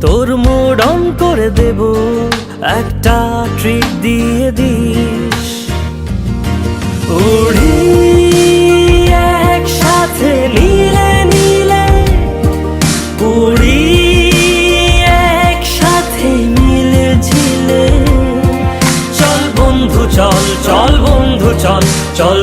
তোর mood on করে দেব, একটা ট্রিট দিয়ে দিস। উড়ি একসাথে নীলে নীলে, উড়ি একসাথে মিলে ঝিলে। চল বন্ধু চল, চল বন্ধু চল, চল